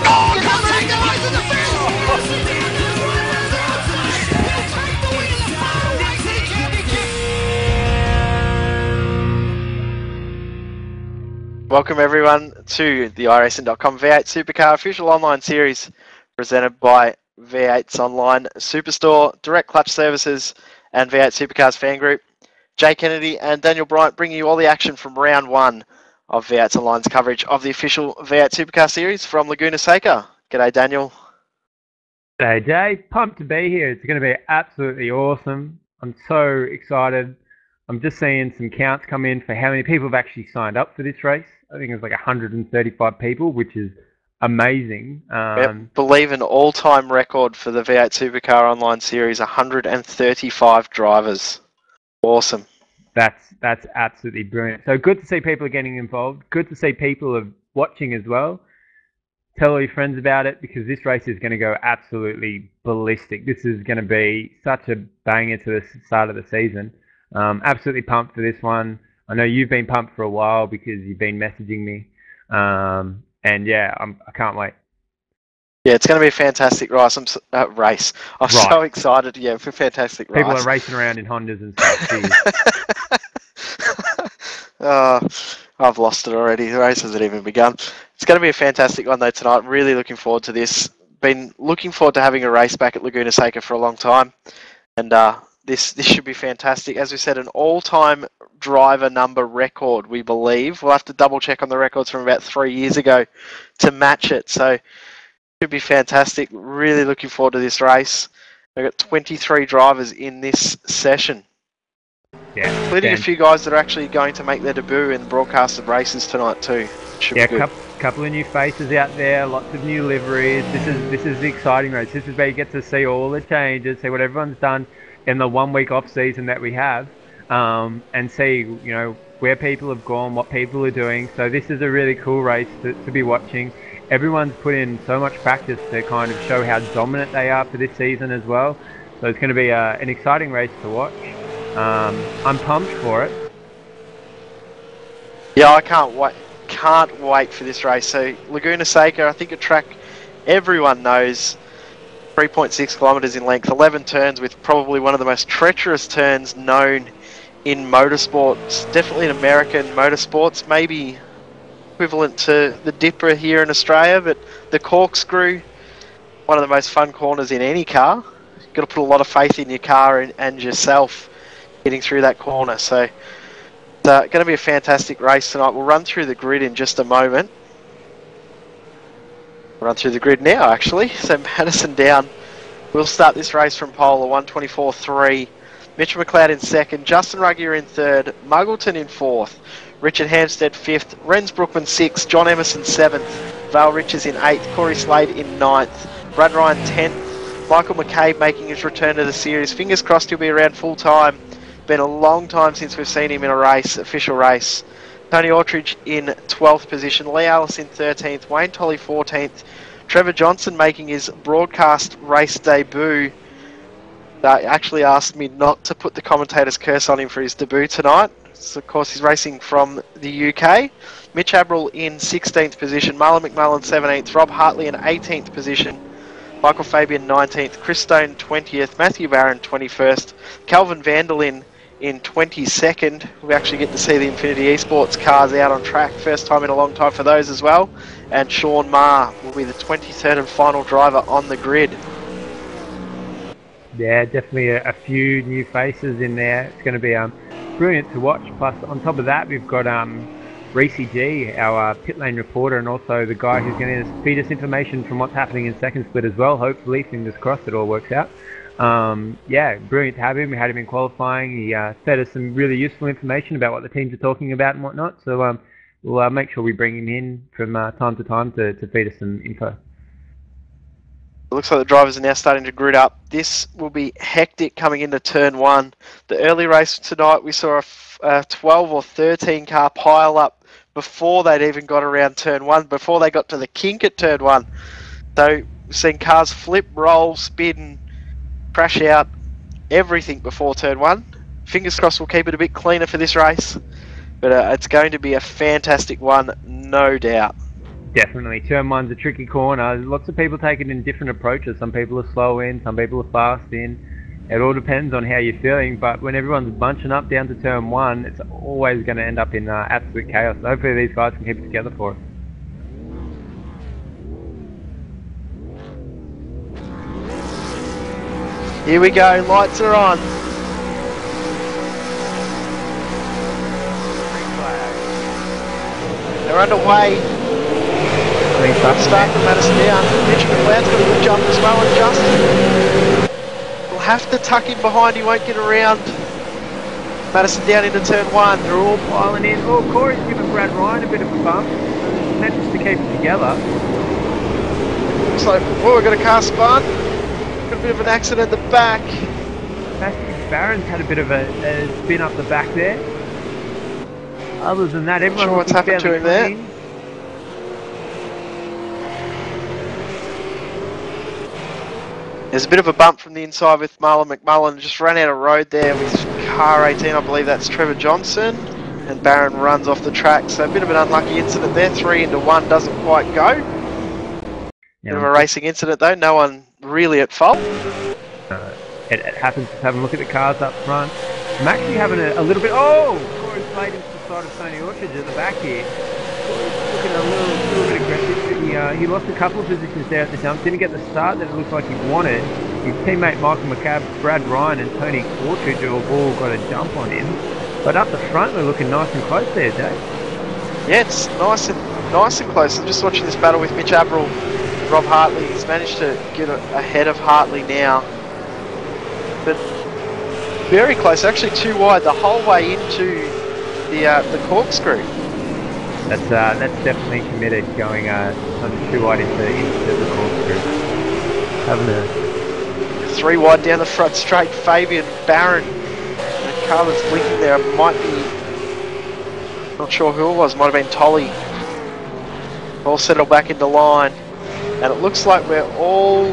Oh, come take the lead in the field! Welcome everyone to the Iracing.com V8 Supercar official online series presented by v8sonline Superstore, Direct Clutch Services and V8 Supercars Fan Group. Jay Kennedy and Daniel Bryant bringing you all the action from round one of V8 Online's coverage of the official V8 Supercar series from Laguna, Seca. G'day Daniel. G'day Jay, pumped to be here. It's going to be absolutely awesome. I'm so excited. I'm just seeing some counts come in for how many people have actually signed up for this race. I think it's like 135 people, which is amazing. Believe an all-time record for the V8 Supercar Online Series, 135 drivers. Awesome. That's absolutely brilliant. So good to see people are getting involved. Good to see people are watching as well. Tell all your friends about it because this race is going to go absolutely ballistic. This is going to be such a banger to the start of the season. Absolutely pumped for this one. I know you've been pumped for a while because you've been messaging me. And yeah, I can't wait. Yeah, it's going to be a fantastic race. I'm so excited. Yeah, for a fantastic race. People are racing around in Hondas and stuff. I've lost it already. The race hasn't even begun. It's going to be a fantastic one though tonight. Really looking forward to this. Been looking forward to having a race back at Laguna Seca for a long time. And this should be fantastic. As we said, an all-time driver number record, we believe. We'll have to double-check on the records from about 3 years ago to match it. So it should be fantastic. Really looking forward to this race. We've got 23 drivers in this session. Yeah, including a few guys that are actually going to make their debut in the broadcasted races tonight too. Should be good. Couple of new faces out there, lots of new liveries. This is the exciting race. This is where you get to see all the changes, see what everyone's done in the 1 week off season that we have, and see where people have gone, what people are doing. So this is a really cool race to be watching. Everyone's put in so much practice to kind of show how dominant they are for this season as well. So it's going to be an exciting race to watch. I'm pumped for it. Yeah, I can't wait for this race. So Laguna Seca, I think a track everyone knows. 3.6 kilometres in length, 11 turns with probably one of the most treacherous turns known in motorsports. Definitely in American motorsports, maybe equivalent to the Dipper here in Australia, but the corkscrew, one of the most fun corners in any car. You've got to put a lot of faith in your car and yourself getting through that corner. So it's going to be a fantastic race tonight. We'll run through the grid in just a moment. Run through the grid now actually. So Madison down. We'll start this race from pole, 1:24.3. Mitchell McLeod in second, Justin Ruggier in third, Muggleton in fourth, Richard Hampstead fifth, Renz Brookman sixth, John Emerson seventh, Val Richards in eighth, Corey Slade in ninth, Brad Ryan 10th, Michael McCabe making his return to the series. Fingers crossed he'll be around full time. Been a long time since we've seen him in a race, official race. Tony Autridge in 12th position, Lee Ellis in 13th, Wayne Tolley 14th, Trevor Johnson making his broadcast race debut. They actually asked me not to put the commentator's curse on him for his debut tonight. So of course he's racing from the UK. Mitch Abril in 16th position, Marlon McMullen 17th, Rob Hartley in 18th position, Michael Fabian 19th, Chris Stone 20th, Matthew Barron 21st, Calvin Vanderlyn in 22nd. We actually get to see the Infinity Esports cars out on track. First time in a long time for those as well. And Sean Maher will be the 23rd and final driver on the grid. Yeah, definitely a few new faces in there. It's going to be brilliant to watch. Plus, on top of that, we've got Reece G, our pit lane reporter, and also the guy who's going to feed us information from what's happening in second split as well. Hopefully, fingers crossed, it all works out. Yeah, brilliant to have him. We had him in qualifying. He fed us some really useful information about what the teams are talking about and whatnot. So we'll make sure we bring him in from time to time to feed us some info. It looks like the drivers are now starting to grid up. This will be hectic coming into turn one. The early race tonight, we saw a 12 or 13 car pile up before they'd even got around turn one, before they got to the kink at turn one. So we've seen cars flip, roll, spin, crash out, everything before turn one. Fingers crossed we'll keep it a bit cleaner for this race. But it's going to be a fantastic one, no doubt. Definitely. Turn 1's a tricky corner. Lots of people take it in different approaches. Some people are slow in, some people are fast in. It all depends on how you're feeling, but when everyone's bunching up down to turn 1, it's always going to end up in absolute chaos. Hopefully these guys can keep it together for us. Here we go, lights are on. They're underway. Start from Madison down. Mitch McLeod's got a good jump as well, and Justin will have to tuck in behind, he won't get around. Madison down into turn 1. They're all piling in. Oh, Corey's giving Brad Ryan a bit of a bump. Manages to keep it together. Looks like, oh, we've got a car spun. Got a bit of an accident at the back. Barron's had a bit of a spin up the back there. Other than that, everyone's sure what's happened to him there. There's a bit of a bump from the inside with Marlon McMullen. Just ran out of road there with car 18. I believe that's Trevor Johnson. And Barron runs off the track. So a bit of an unlucky incident there. 3 into 1 doesn't quite go. Bit of a racing incident though. No one really at fault. It happens. Just have a look at the cars up front. I'm actually having a little bit... Oh! Corey's played into the side of Tony Orchard at the back here. Looking a little bit aggressive. He lost a couple of positions there at the jump. Didn't get the start that it looked like he wanted. His teammate Michael McCabe, Brad Ryan and Tony Orchard have all got a jump on him. But up the front we're looking nice and close there, Jay. Yeah, it's nice and close. I'm just watching this battle with Mitch Abril, Rob Hartley. He's managed to get ahead of Hartley now. But very close, actually too wide the whole way into the corkscrew. That's definitely committed, going too wide into the corkscrew. Having a 3 wide down the front straight. Fabian Barron. The car that's blinking there might be, not sure who it was, might have been Tolly. All settled back into line, and it looks like we're all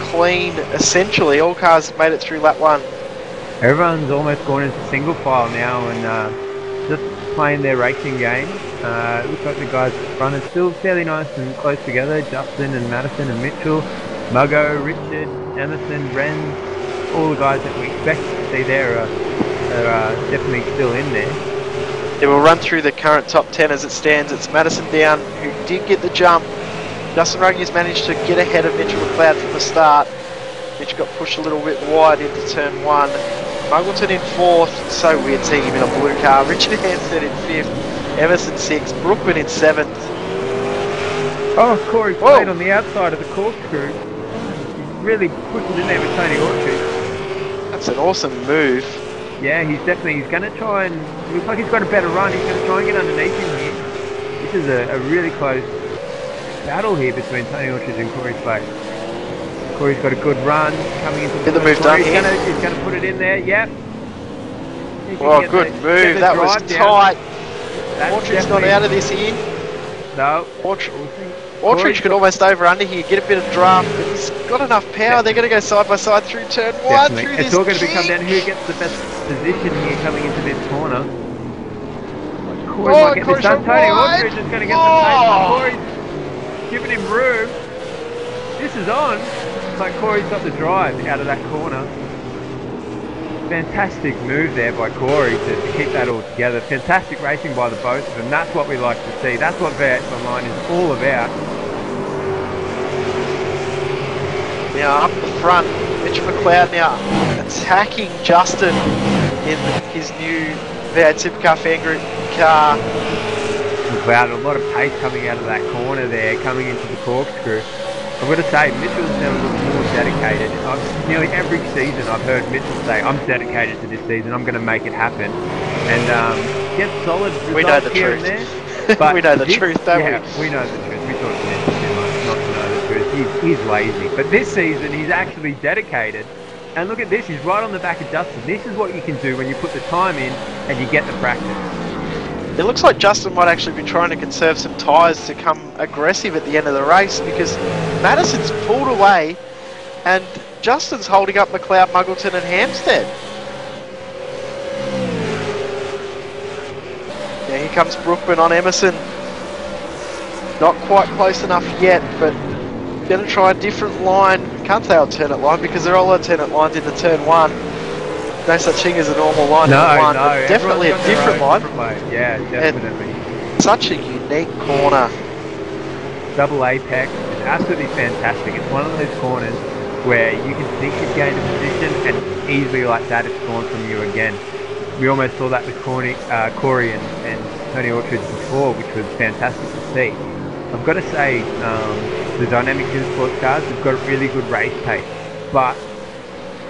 clean. Essentially, all cars have made it through lap 1. Everyone's almost gone into single file now and just playing their racing game. It looks like the guys at the front are still fairly nice and close together. Justin and Madison and Mitchell, Muggo, Richard, Emerson, Ren, all the guys that we expect to see there are definitely still in there. Yeah, we'll run through the current top 10 as it stands. It's Madison down, who did get the jump. Justin Ruggies managed to get ahead of Mitchell McLeod from the start. Mitch got pushed a little bit wide into turn 1. Muggleton in 4th. So weird seeing him in a blue car. Richard Hansen in 5th. Emerson 6th. Brookman in 7th. Oh, Corey played on the outside of the corkscrew. He's really pushed it in there with Tony Orchard. That's an awesome move. Yeah, he's going to try and... It looks like he's got a better run. He's going to try and get underneath him here. This is a really close battle here between Tony Orchard and Corey Slade. Corey's got a good run coming into the move done here. He's going to put it in there. Yep. Oh, good move. That was tight. Orchard's not out of this here. No. Orchard could almost over under here, get a bit of draft, but he's got enough power. They're going to go side by side through turn 1. Through it's all going to come down to who gets the best position here coming into this corner. Corey might get this done. Tony Orchard is going to get the pace. Corey's giving him room. This is on. Like Corey's got the drive out of that corner. Fantastic move there by Corey to keep that all together. Fantastic racing by the both of them. That's what we like to see. That's what v8sonline is all about. Now up the front, Mitch McLeod now attacking Justin in his new V8 Supercar fan group car. McLeod, a lot of pace coming out of that corner there, coming into the corkscrew. I've got to say, Mitchell's never looked more dedicated. Nearly every season I've heard Mitchell say, I'm dedicated to this season, I'm going to make it happen. And get solid results we know the here truth. and there. But we know the truth, don't we? Yeah, we know the truth. We thought it too much not to know the truth. He's lazy. But this season, he's actually dedicated. And look at this, he's right on the back of Justin. This is what you can do when you put the time in and you get the practice. It looks like Justin might actually be trying to conserve some tyres to come aggressive at the end of the race, because Madison's pulled away and Justin's holding up McLeod, Muggleton and Hampstead. Yeah, here comes Brookman on Emerson. Not quite close enough yet, but going to try a different line. Can't say alternate line because they're all alternate lines into turn 1. No such thing as a normal line in one, but definitely a different line. Yeah, definitely. And such a unique corner. Double apex is absolutely fantastic. It's one of those corners where you can think you've gained a position and easily like that it's gone from you again. We almost saw that with Corey and Tony Orchard before, which was fantastic to see. I've got to say, the Dynamics in sports cars have got a really good race pace, but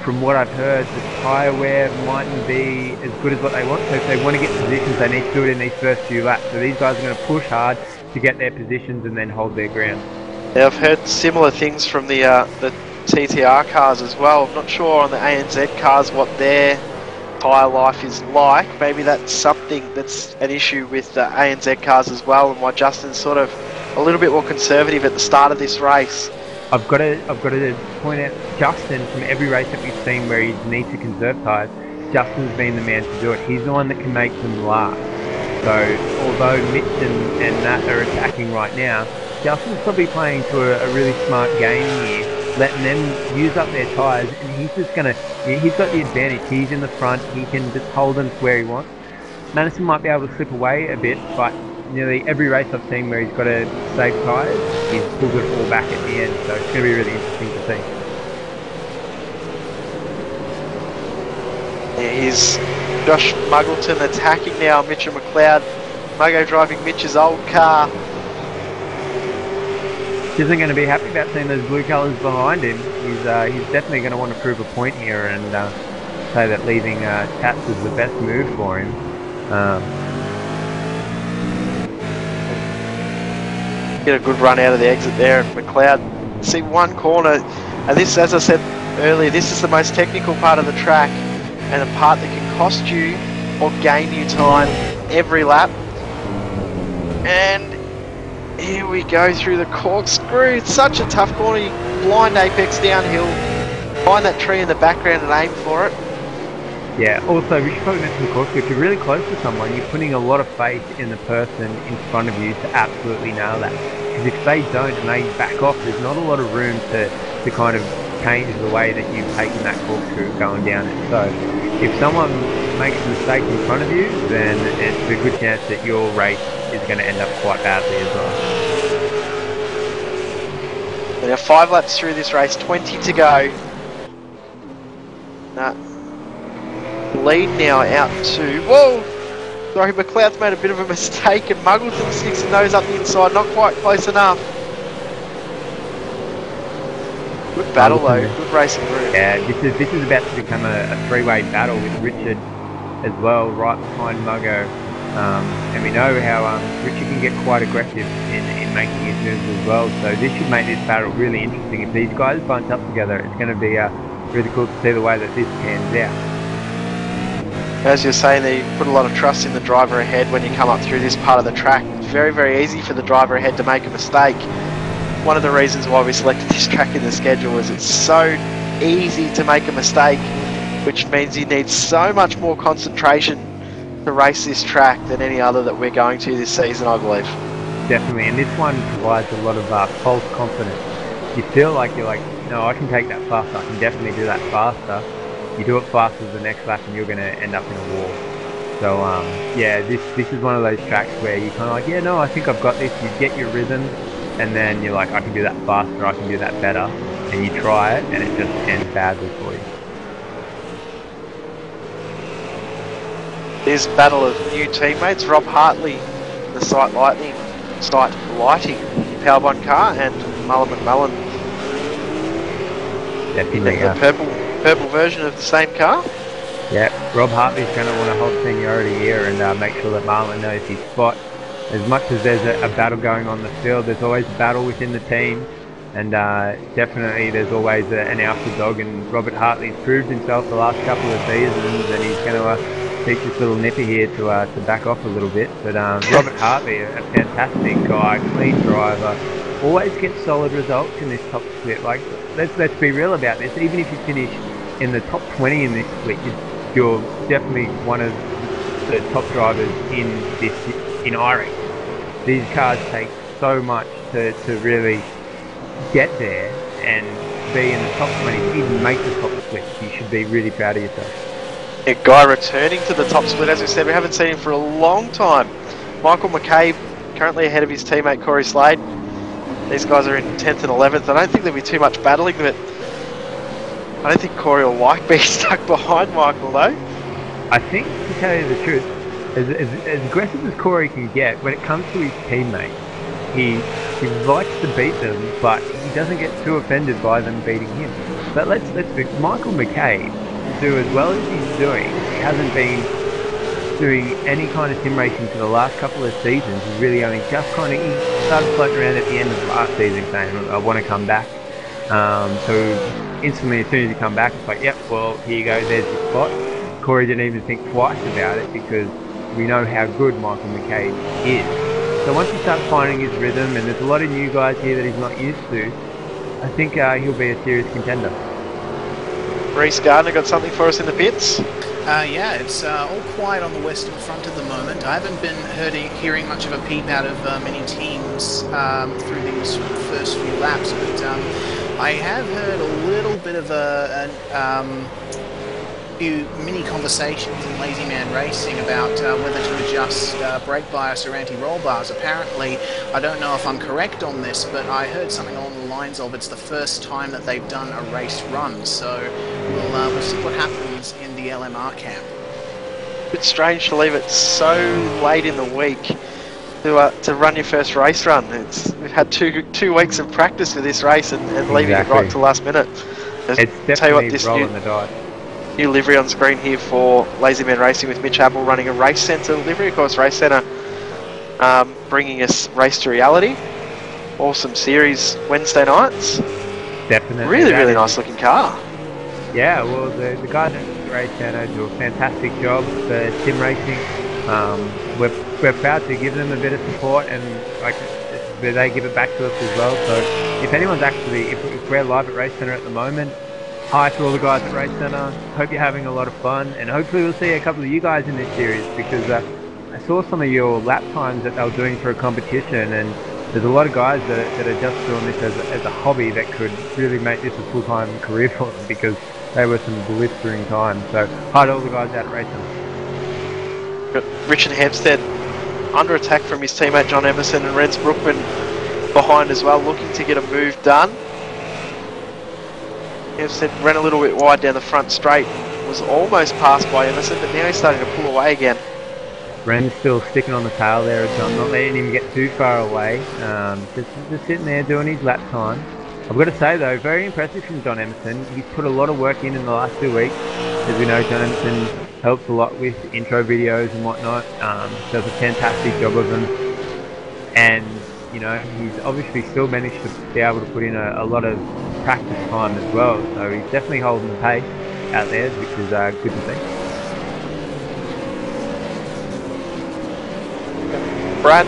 from what I've heard, the tyre wear mightn't be as good as what they want. So if they want to get positions, they need to do it in these first few laps. So these guys are going to push hard to get their positions and then hold their ground. Yeah, I've heard similar things from the TTR cars as well. I'm not sure on the ANZ cars what their tyre life is like. Maybe that's something that's an issue with the ANZ cars as well, and why Justin's sort of a little bit more conservative at the start of this race. I've got to point out, Justin, from every race that we've seen where he needs to conserve tyres, Justin's been the man to do it. He's the one that can make them last. So although Mitch and Nat are attacking right now, Justin's probably playing to a really smart game here, letting them use up their tyres, and he's got the advantage. He's in the front, he can just hold them to where he wants. Madison might be able to slip away a bit, but nearly every race I've seen where he's got to save tyres, he's pulled it all back at the end, so it's going to be really interesting to see. Here's Josh Muggleton attacking now Mitchell McLeod. Muggo driving Mitch's old car. He isn't going to be happy about seeing those blue colours behind him. He's definitely going to want to prove a point here and say that leaving Tats is the best move for him. Get a good run out of the exit there, and McLeod see one corner, and this, as I said earlier, this is the most technical part of the track and a part that can cost you or gain you time every lap. And here we go through the corkscrew. It's such a tough corner. You blind apex downhill, find that tree in the background and aim for it. Yeah, also we should probably mention the corkscrew. If you're really close to someone, you're putting a lot of faith in the person in front of you to absolutely nail that. Because if they don't and they back off, there's not a lot of room to kind of change the way that you've taken that corkscrew going down it. So if someone makes a mistake in front of you, then it's a good chance that your race is going to end up quite badly as well. We have 5 laps through this race, 20 to go. Lead now out to, whoa! Sorry, McLeod's made a bit of a mistake and Muggleton sticks his nose up the inside, not quite close enough. Good battle though, good racing route. Yeah, this is about to become a three-way battle with Richard as well, right behind Muggo. And we know how Richard can get quite aggressive in making his moves as well, so this should make this battle really interesting. If these guys bunch up together, it's going to be really cool to see the way that this pans out. As you're saying there, you put a lot of trust in the driver ahead when you come up through this part of the track. It's very, very easy for the driver ahead to make a mistake. One of the reasons why we selected this track in the schedule is it's so easy to make a mistake, which means you need so much more concentration to race this track than any other that we're going to this season, I believe. Definitely, and this one provides a lot of false confidence. You feel like you're like, no, I can take that faster, I can definitely do that faster. You do it faster the next lap and you're going to end up in a wall. So yeah, this is one of those tracks where you kind of like, yeah, no, I think I've got this. You get your rhythm and then you're like, I can do that faster, I can do that better. And you try it and it just ends badly for you. There's a battle of new teammates. Rob Hartley, the Sight Lighting Powerbond car, and Mullen McMullen. Definitely. The purple version of the same car. Yeah, Rob Hartley's going to want to hold seniority here and make sure that Marlon knows his spot. As much as there's a battle going on the field, there's always a battle within the team, and definitely there's always an alpha dog, and Robert Hartley's proved himself the last couple of seasons, and he's going to teach this little nipper here to back off a little bit. But Robert Hartley, a fantastic guy, clean driver, always gets solid results in this top split. Like, let's be real about this. Even if you finish in the top 20 in this split, you're definitely one of the top drivers in Iracing. These cars take so much to really get there and be in the top 20, even make the top split. You should be really proud of yourself. A guy returning to the top split, as we said, we haven't seen him for a long time. Michael McCabe, currently ahead of his teammate Corey Slade. These guys are in 10th and 11th. I don't think there'll be too much battling, but I don't think Corey will like being stuck behind Michael, though. I think, to tell you the truth, as aggressive as Corey can get, when it comes to his teammates, he likes to beat them, but he doesn't get too offended by them beating him. But let's be Michael McCabe, do as well as he's doing. He hasn't been doing any kind of sim racing for the last couple of seasons. He's really only just he started floating around at the end of last season saying, I want to come back. So instantly, as soon as he come back, it's like, yep, well, here you go, there's your spot. Corey didn't even think twice about it because we know how good Michael McCabe is. So once he starts finding his rhythm, and there's a lot of new guys here that he's not used to, I think he'll be a serious contender. Reece Gardner got something for us in the pits? Yeah, it's all quiet on the Western Front at the moment. I haven't been hearing much of a peep out of many teams through these first few laps, but I have heard a little bit of few mini conversations in Lazy Man Racing about whether to adjust brake bias or anti-roll bars. Apparently, I don't know if I'm correct on this, but I heard something along the lines of it's the first time that they've done a race run, so we'll see what happens in the LMR camp. Bit strange to leave it so late in the week to run your first race run. We've had two weeks of practice for this race and leaving it right to last minute. It's definitely rolling the dice. New livery on screen here for Lazy Man Racing with Mitch Apple running a Race Centre livery. Of course, Race Centre bringing us Race to Reality. Awesome series Wednesday nights. Definitely. Really nice looking car. Yeah, well, the guys at Race Centre do a fantastic job for sim racing. We're proud to give them a bit of support, and they give it back to us as well. So if anyone's actually, if we're live at Race Centre at the moment, hi to all the guys at Race Centre. Hope you're having a lot of fun, and hopefully we'll see a couple of you guys in this series, because I saw some of your lap times that they were doing for a competition, and there's a lot of guys that are just doing this as a hobby that could really make this a full-time career for them, because they were some blistering times. So hi to all the guys out at Race Centre. Got Richard Hempstead under attack from his teammate John Emerson, and Rens Brookman behind as well, looking to get a move done. Hempstead ran a little bit wide down the front straight, was almost passed by Emerson, but now he's starting to pull away again. Ren's still sticking on the tail there of John, not letting him get too far away, just sitting there doing his lap time. I've got to say though, very impressive from John Emerson. He's put a lot of work in the last 2 weeks. As we know, John Emerson helps a lot with intro videos and whatnot, does a fantastic job of them, and you know, he's obviously still managed to be able to put in a lot of practice time as well, so he's definitely holding the pace out there, which is good to see. Brad,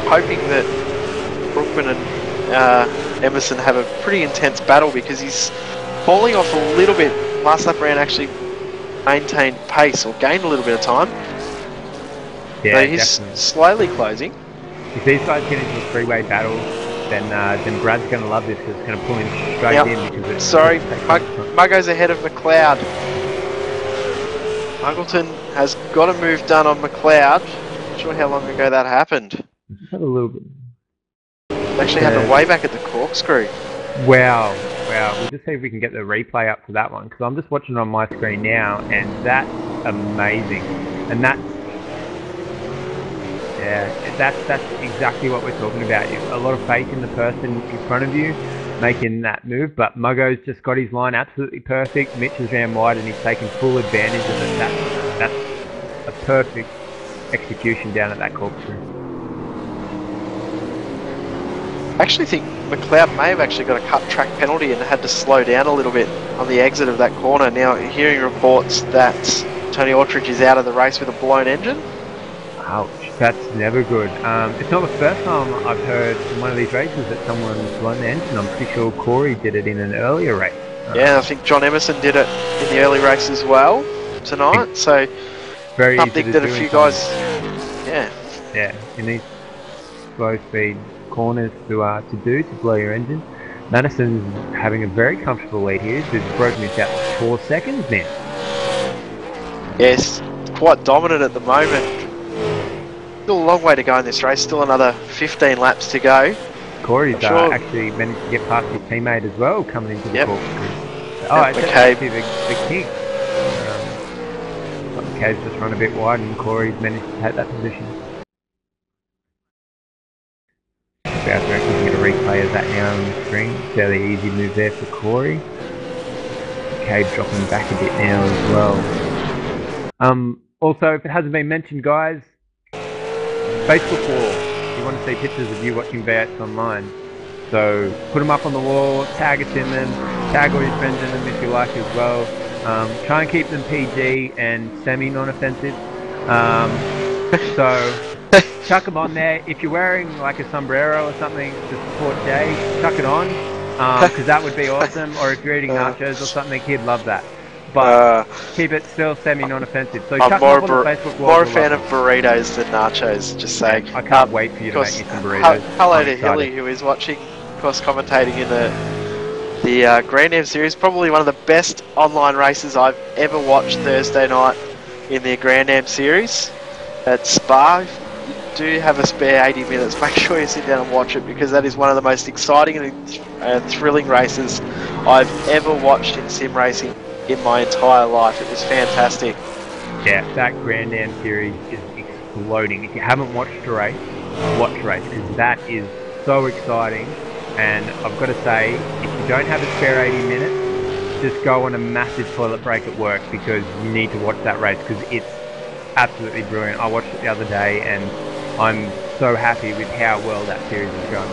hoping that Brookman and Emerson have a pretty intense battle, because he's falling off a little bit. Last lap round actually maintained pace, or gained a little bit of time. Yeah, so he's definitely slowly closing. If these guys get into a three-way battle, then Brad's going to love this, because it's going to pull him straight in. Because it's sorry, Muggo's ahead of McLeod. Muggleton has got a move done on McLeod. Not sure how long ago that happened. Just had a little bit. Actually happened way back at the corkscrew. Wow. We'll just see if we can get the replay up for that one, because I'm just watching it on my screen now, and that's amazing. And that's exactly what we're talking about. A lot of faith in the person in front of you making that move, but Muggo's just got his line absolutely perfect. Mitch has ran wide and he's taken full advantage of it. That's a perfect execution down at that corkscrew. I actually think McLeod may have actually got a cut track penalty and had to slow down a little bit on the exit of that corner. Now, hearing reports that Tony Autridge is out of the race with a blown engine. Ouch, that's never good. It's not the first time I've heard in one of these races that someone's blown the engine. I'm pretty sure Corey did it in an earlier race. Yeah, I think John Emerson did it in the early race as well tonight. So, very something that a few guys, yeah, you need slow speed corners to do to blow your engine. Madison's having a very comfortable lead here. He's broken this out to 4 seconds now. Yes, quite dominant at the moment. Still a long way to go in this race. Still another 15 laps to go. Corey's sure. actually managed to get past his teammate as well, coming into the Yep. corkscrew. Yep, Oh, it's McCabe. actually the king. McCabe's just run a bit wide, and Corey's managed to take that position. About to actually get a replay of that now on the screen. Fairly easy move there for Corey. McCabe dropping back a bit now as well. Also, if it hasn't been mentioned, guys, Facebook wall. If you want to see pictures of you watching v8sonline, so put them up on the wall, tag us in them, tag all your friends in them if you like as well. Try and keep them PG and semi-non-offensive. So chuck them on there. If you're wearing like a sombrero or something to support Jay, chuck it on, because that would be awesome. Or if you're eating nachos or something, he'd love that. But keep it still semi-non-offensive. So chuck them up on the Facebook wall. More a fan of burritos than nachos, just saying. I can't wait for you to make me some burritos. Hello to Hilly, who is watching, of course, commentating in the Grand Am Series. Probably one of the best online races I've ever watched Thursday night in the Grand Am Series at Spa. If you do have a spare 80 minutes, make sure you sit down and watch it, because that is one of the most exciting and thrilling races I've ever watched in sim racing in my entire life. It was fantastic. Yeah, that Grand Am Series is exploding. If you haven't watched a race, watch a race, because that is so exciting. And I've got to say, if you don't have a spare 80 minutes, just go on a massive toilet break at work, because you need to watch that race, because it's absolutely brilliant. I watched it the other day and I'm so happy with how well that series is going.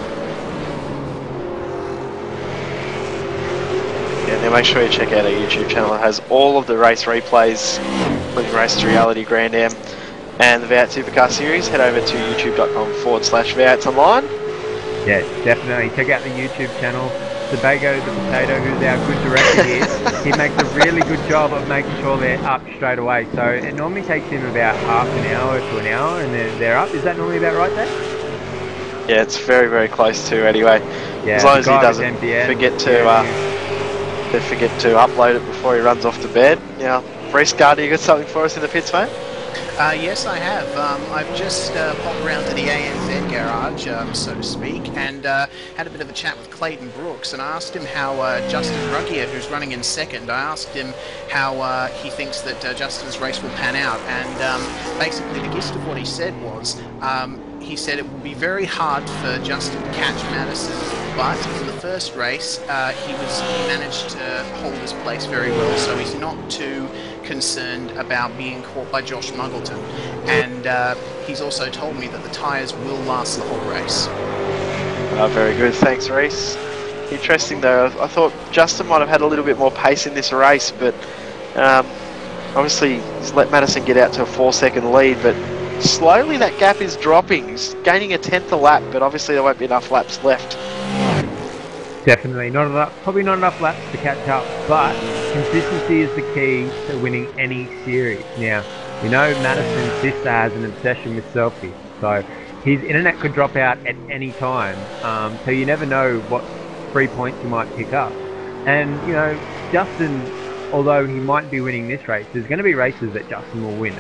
Yeah, now make sure you check out our YouTube channel. It has all of the race replays, including Race to Reality, Grand Am, and the V8 Supercar Series. Head over to youtube.com/v8sonline. Yeah, definitely. Check out the YouTube channel. Sebago the Potato, who's our good director here, he makes a really good job of making sure they're up straight away. So it normally takes him about half an hour to an hour, and they're up. Is that normally about right, Dave? Yeah, it's very, very close to anyway. Yeah, as long as he doesn't forget to upload it before he runs off to bed. Now, Reese Gardner, you got something for us in the pits, mate? Yes, I have. I've just popped around to the ANZ garage, so to speak, and had a bit of a chat with Clayton Brooks, and I asked him how Justin Ruggier, who's running in second, I asked him how he thinks that Justin's race will pan out, and basically the gist of what he said was, he said it will be very hard for Justin to catch Madison, but in the first race, he managed to hold his place very well, so he's not too concerned about being caught by Josh Muggleton. And he's also told me that the tyres will last the whole race. Very good, thanks Reese. Interesting though, I thought Justin might have had a little bit more pace in this race, but obviously he's let Madison get out to a 4-second lead, but slowly that gap is dropping. He's gaining a 10th a lap, but obviously there won't be enough laps left. Definitely not enough, probably not enough laps to catch up, but consistency is the key to winning any series. Now, you know Madison's sister has an obsession with selfies, so his internet could drop out at any time, so you never know what 3 points you might pick up. And, you know, Justin, although he might be winning this race, there's going to be races that Justin will win.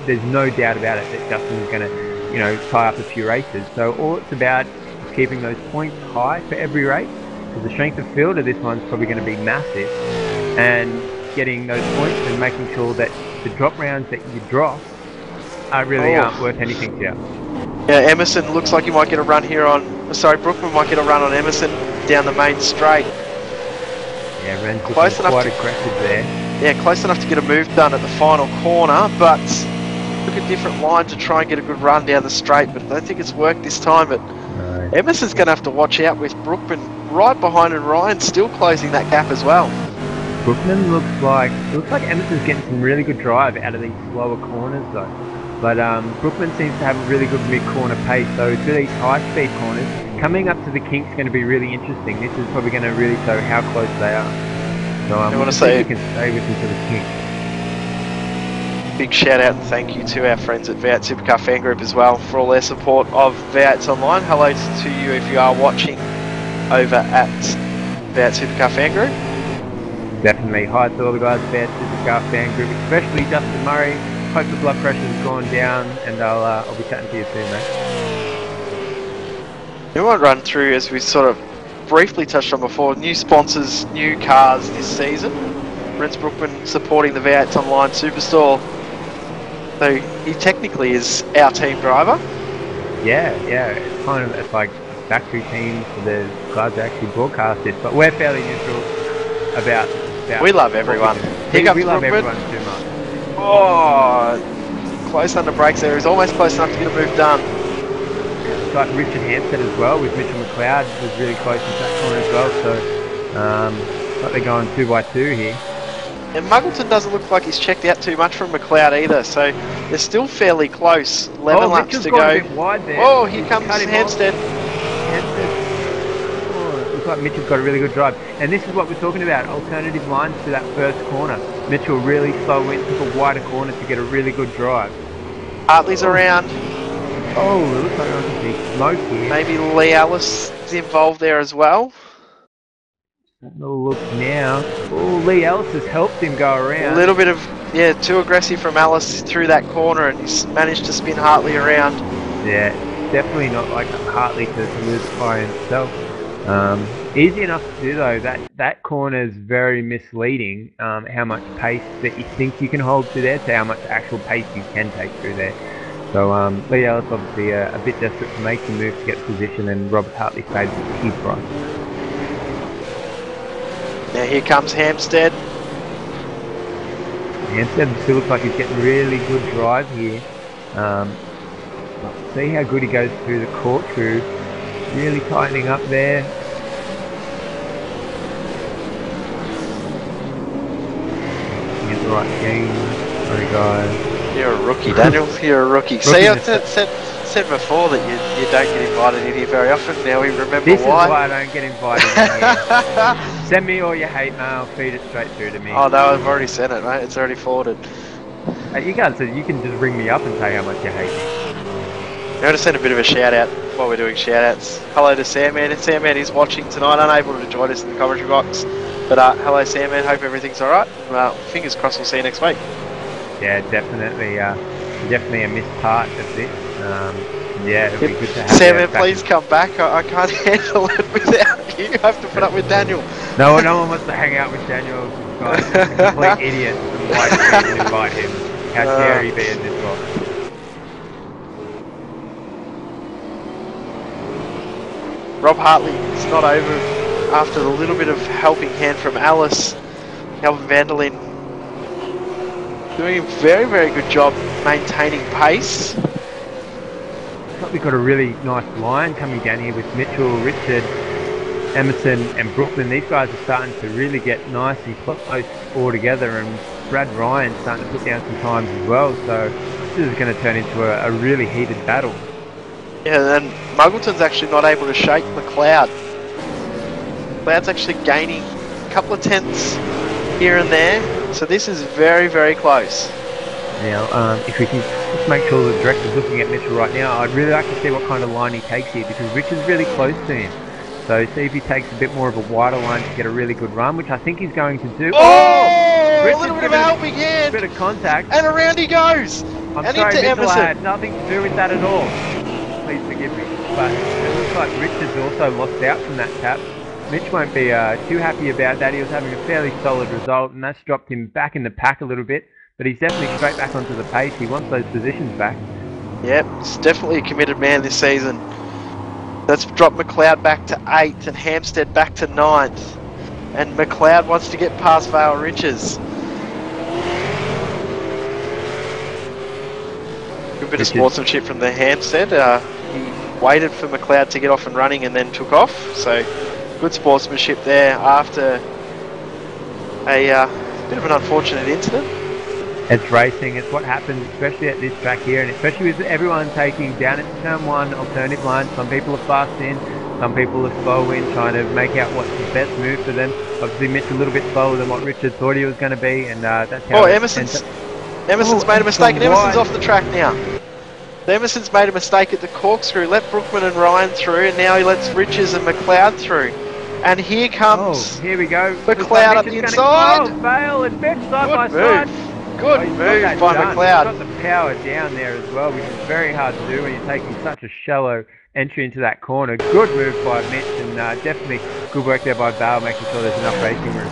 There's no doubt about it that Justin is going to, you know, tie up a few races. So all it's about is keeping those points high for every race. The strength of field of this one's probably going to be massive, and getting those points and making sure that the drop rounds that you drop aren't worth anything to you. Yeah, Emerson looks like he might get a run here on, sorry, Brookman might get a run on Emerson down the main straight. Yeah, Ren's quite aggressive there. Yeah, close enough to get a move done at the final corner, but took a different line to try and get a good run down the straight, but I don't think it's worked this time. But no. Emerson's going to have to watch out with Brookman right behind, and Ryan still closing that gap as well. Brookman looks like Emerson's getting some really good drive out of these slower corners though. But Brookman seems to have a really good mid-corner pace, so to these high-speed corners, coming up to the kink's going to be really interesting. This is probably going to really show how close they are. So I want to see if you can stay with them to the kink. big shout out and thank you to our friends at V8 Supercar Fan Group as well for all their support of V8's Online. Hello to you if you are watching over at V8 Supercar Fan Group. Definitely. Hi to all the guys at V8 Supercar Fan Group, especially Justin Murray. Hope the blood pressure's gone down, and I'll be chatting to you soon, mate. We might run through, as we sort of briefly touched on before, new sponsors, new cars this season. Brent Brookman supporting the V8 Online Superstore. So he technically is our team driver. Yeah, it's kind of, it's like a factory team for the guys that actually broadcast this, but we're fairly neutral about we love everyone. We love everyone too much. Oh, close under brakes there. He's almost close enough to get a move done. It's like Richard Hampstead as well with Mitchell McLeod was really close in that corner as well, so like they're going 2 by 2 here. And Muggleton doesn't look like he's checked out too much from McLeod either, so they're still fairly close. 11 laps Mitchell's to gone go. A bit wide there. Oh, here comes Hampstead. Oh, it looks like Mitchell's got a really good drive. And this is what we're talking about, alternative lines to that first corner. Mitchell really slow in, took a wider corner to get a really good drive. Hartley's around. Oh, it looks like there's a big smoke here. Maybe Lee Ellis is involved there as well. Having a look now. Oh, Lee Ellis has helped him go around. A little bit of, too aggressive from Ellis through that corner, and he's managed to spin Hartley around. Yeah, definitely not like Hartley to lose by himself. Easy enough to do though. That corner is very misleading. How much pace that you think you can hold through there to how much actual pace you can take through there. So Lee Ellis obviously a bit desperate to make the move to get position, and Robert Hartley stayed his right. Now here comes Hampstead. Hampstead still looks like he's getting really good drive here. See how good he goes through the corkscrew. Really tightening up there. Get the right game. Sorry guys. You're a rookie, Daniel. You're a rookie. See, I've said before that you don't get invited in here very often. Now we remember this why. This is why I don't get invited in here. Send me all your hate mail, feed it straight through to me. Oh no, I've already sent it, mate. It's already forwarded. You can just ring me up and say how much you hate me. I'm going to send a bit of a shout out while we're doing shout outs. Hello to Sandman, and Sandman is watching tonight, unable to join us in the commentary box. But hello Sandman, hope everything's alright. Well, fingers crossed we'll see you next week. Yeah, definitely a missed part of this. Yeah, it'll be good to have Sandman, please come back. I can't handle it without you. You have to put up with Daniel. No one wants to hang out with Daniel. Guys, he's a complete idiot. Why did you invite him? How dare he be in this box? Rob Hartley is not over after the little bit of helping hand from Alice. Calvin Vanderlyn doing a very, very good job maintaining pace. We've got a really nice line coming down here with Mitchell, Richard, Emerson and Brooklyn. These guys are starting to really get nice and close all together, and Brad Ryan's starting to put down some times as well, so this is going to turn into a really heated battle. Yeah, and Muggleton's actually not able to shake McLeod. McLeod's actually gaining a couple of tenths here and there, so this is very, very close. Now, if we can just make sure the director's looking at Mitchell right now, I'd really like to see what kind of line he takes here, because Richard's really close to him. So see if he takes a bit more of a wider line to get a really good run, which I think he's going to do. Oh! Richard's A little bit of a helping hand! A bit of contact. And around he goes! I'm and sorry, into Mitchell, Emerson. I had nothing to do with that at all. Please forgive me. But it looks like Richard's also lost out from that tap. Mitch won't be too happy about that. He was having a fairly solid result, and that's dropped him back in the pack a little bit. But he's definitely straight back onto the pace. He wants those positions back. Yep, he's definitely a committed man this season. That's dropped McLeod back to 8th and Hampstead back to 9th. And McLeod wants to get past Vale Riches. Good bit of sportsmanship from the Hampstead. He waited for McLeod to get off and running and then took off. So good sportsmanship there after a bit of an unfortunate incident. It's racing, it's what happens, especially at this track here, and especially with everyone taking down into turn 1 alternative lines. Some people are fast in, some people are slow in, trying to make out what's the best move for them. Obviously Mitch a little bit slower than what Richard thought he was going to be, and that's how Emerson's made a mistake, and wide. Emerson's off the track now. Emerson's made a mistake at the corkscrew, let Brookman and Ryan through, and now he lets Riches and McLeod through. And here comes here we go. McLeod up the inside. Fail and bench side by Good side. move. Good He's move got that by done. McLeod. He's got the power down there as well, which is very hard to do when you're taking such a shallow entry into that corner. Good move by Mitch, and definitely good work there by Bale, making sure there's enough racing room.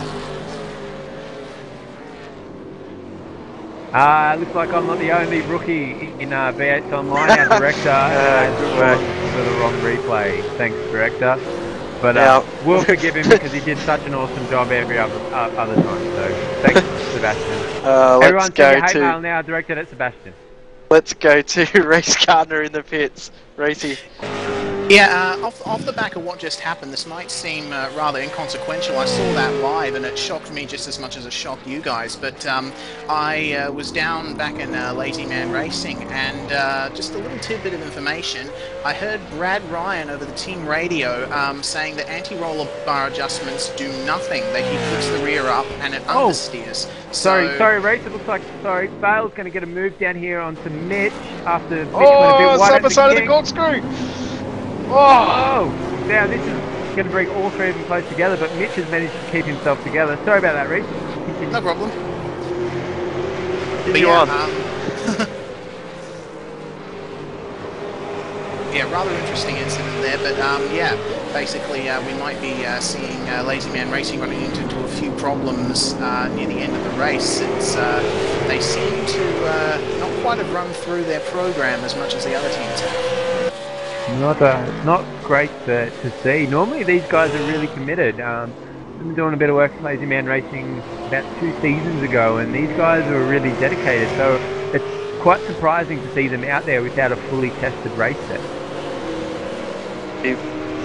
Looks like I'm not the only rookie in v8sonline. Our director has gone for the wrong replay. Thanks, director. But we'll forgive him because he did such an awesome job every other time. So thanks, Sebastian. Everyone send your hate mail now directed at Sebastian. Let's go to Reese Gardner in the pits. Reese. Yeah, off the back of what just happened, this might seem rather inconsequential. I saw that live and it shocked me just as much as it shocked you guys. But I was down back in Lazy Man Racing, and just a little tidbit of information. I heard Brad Ryan over the team radio saying that anti-roller bar adjustments do nothing. He puts the rear up and it understeers. Sorry, Reese, it looks like, Bale's going to get a move down here onto Mitch after Mitch went a bit wide at the side of the corkscrew. Oh! Now this is going to bring all three of them close together, but Mitch has managed to keep himself together. Sorry about that, Reese. No problem. But yeah, yeah, rather interesting incident there, but yeah, basically we might be seeing Lazy Man Racing running into a few problems near the end of the race. They seem to not quite have run through their program as much as the other teams have. Not great to see. Normally these guys are really committed. I've been doing a bit of work with Lazy Man Racing about 2 seasons ago, and these guys are really dedicated. So it's quite surprising to see them out there without a fully tested race set.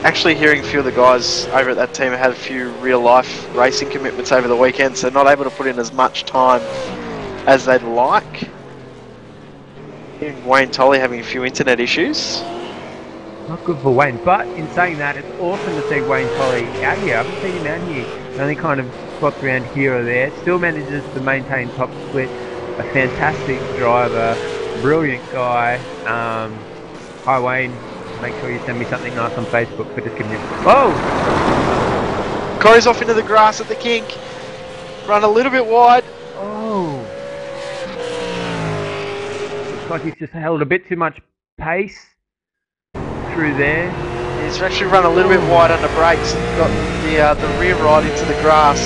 Actually hearing a few of the guys over at that team had a few real life racing commitments over the weekend, so not able to put in as much time as they'd like. Hearing Wayne Tolley having a few internet issues. Not good for Wayne, but in saying that, it's awesome to see Wayne Tolley out here. I haven't seen him out here. He only kind of swapped around here or there. Still manages to maintain top split. A fantastic driver, brilliant guy. Hi Wayne, make sure you send me something nice on Facebook for just giving you... Whoa! Corey's off into the grass at the kink. Run a little bit wide. Oh! Looks like he's just held a bit too much pace through there. He's actually run a little bit wide under brakes and got the rear right into the grass.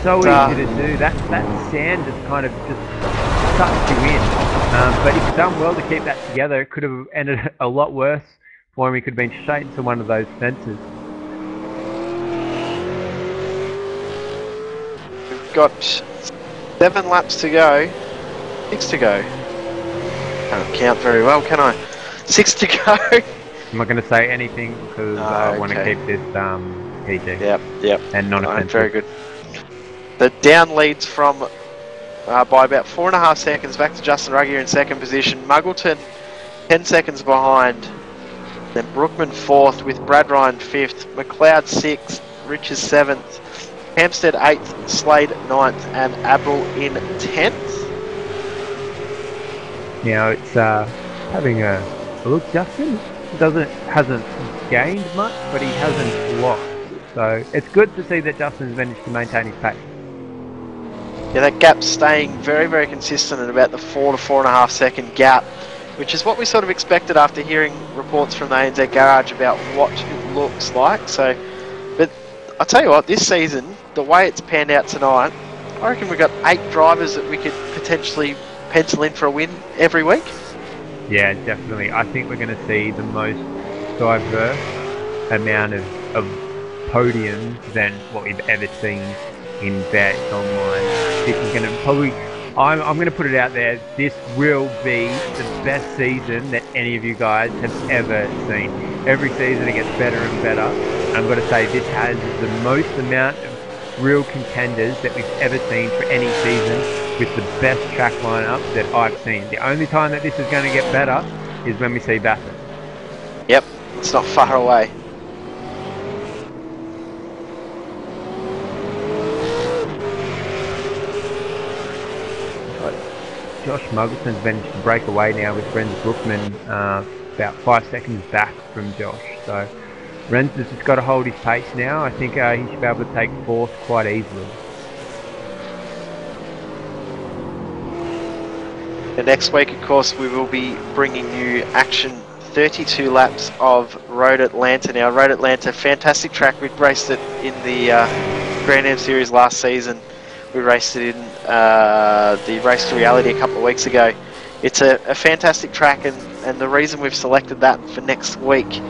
So easy to do. That sand just kind of just sucks you in. But if he's done well to keep that together, it could have ended a lot worse for him. He could have been straight into one of those fences. We've got 7 laps to go. 6 to go. Can't count very well, can I? 6 to go. I'm not going to say anything because I want to keep this PG. Yep. And non-offensive. Very good. The down leads from by about 4.5 seconds back to Justin Ruggier in second position. Muggleton 10 seconds behind. Then Brookman 4th with Brad Ryan 5th. McLeod 6th. Richards 7th. Hampstead 8th. Slade 9th. And Abril in 10th. Now it's having a look. Justin hasn't gained much, but he hasn't lost. So it's good to see that Justin's managed to maintain his pace. Yeah, that gap's staying very, very consistent at about the 4 to 4.5 second gap, which is what we sort of expected after hearing reports from the ANZ garage about what it looks like. So, but I'll tell you what, this season, the way it's panned out tonight, I reckon we've got 8 drivers that we could potentially pencil in for a win every week. Yeah, definitely. I think we're going to see the most diverse amount of podiums than what we've ever seen in v8sonline. This is going to probably... I'm going to put it out there, this will be the best season that any of you guys have ever seen. Every season it gets better and better. I'm going to say this has the most amount of real contenders that we've ever seen for any season, with the best track lineup that I've seen. The only time that this is going to get better is when we see Bathurst. Yep, it's not far away. Josh Muggleton's managed to break away now with Renz Brookman about 5 seconds back from Josh. So Renz has just got to hold his pace now. I think he should be able to take 4th quite easily. And next week, of course, we will be bringing you action 32 laps of Road Atlanta. Now, Road Atlanta, fantastic track. We raced it in the Grand Am Series last season. We raced it in the Race to Reality a couple of weeks ago. It's a fantastic track, and the reason we've selected that for next week,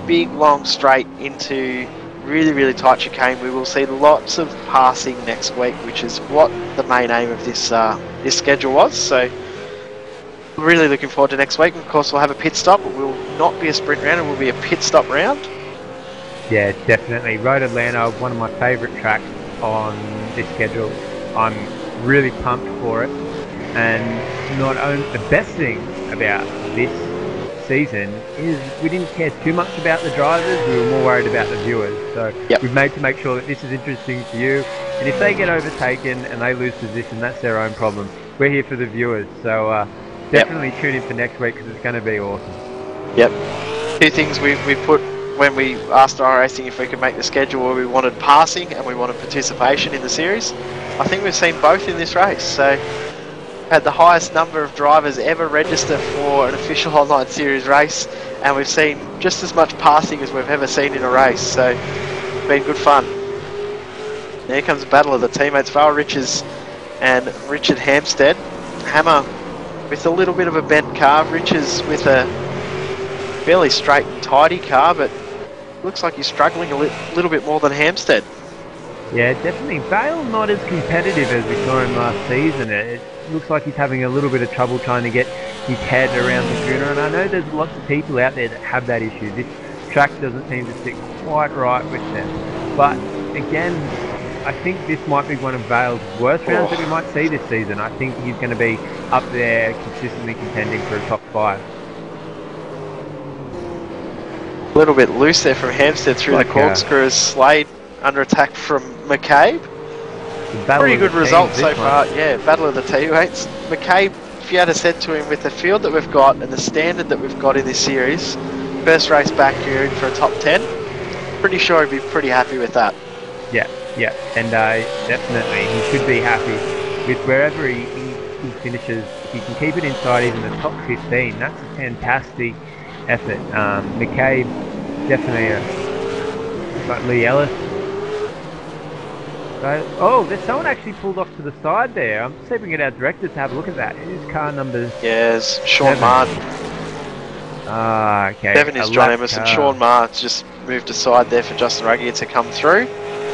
big long straight into really, really tight chicane. We will see lots of passing next week, which is what the main aim of this this schedule was. So really looking forward to next week. And of course, we'll have a pit stop. It will not be a sprint round, it will be a pit stop round. Yeah, definitely. Road Atlanta, one of my favourite tracks on this schedule. I'm really pumped for it. And not only the best thing about this season is we didn't care too much about the drivers, we were more worried about the viewers. So we've made to make sure that this is interesting for you, and if they get overtaken and they lose position, that's their own problem. We're here for the viewers, so definitely tune in for next week because it's going to be awesome. Yep. Two things we put when we asked Iracing if we could make the schedule, where we wanted passing and we wanted participation in the series. I think we've seen both in this race. So had the highest number of drivers ever register for an official online series race, and we've seen just as much passing as we've ever seen in a race, so it's been good fun. Now here comes a battle of the teammates, Val Riches and Richard Hampstead. Hammer with a little bit of a bent car, Riches with a fairly straight and tidy car, but looks like he's struggling a little bit more than Hampstead. Yeah, definitely. Vale not as competitive as we saw him last season. It looks like he's having a little bit of trouble trying to get his head around Laguna, and I know there's lots of people out there that have that issue. This track doesn't seem to sit quite right with them. But again, I think this might be one of Vale's worst rounds that we might see this season. I think he's going to be up there consistently contending for a top 5. A little bit loose there from Hampstead through the corkscrew. Slade under attack from McCabe. Pretty good result so far. Yeah, battle of the teammates. McCabe, if you had said to him, with the field that we've got and the standard that we've got in this series, first race back, you're in for a top 10. Pretty sure he'd be pretty happy with that. Yeah, and definitely he should be happy with wherever he finishes. He can keep it inside even the top 15. That's a fantastic effort. McCabe, definitely got Lee Ellis. So, there's someone actually pulled off to the side there. I'm just hoping our director to have a look at that. Who's car number? Yes, Sean Marr. Okay. 7 is John Emerson. Sean Marr's just moved aside there for Justin Ruggier to come through.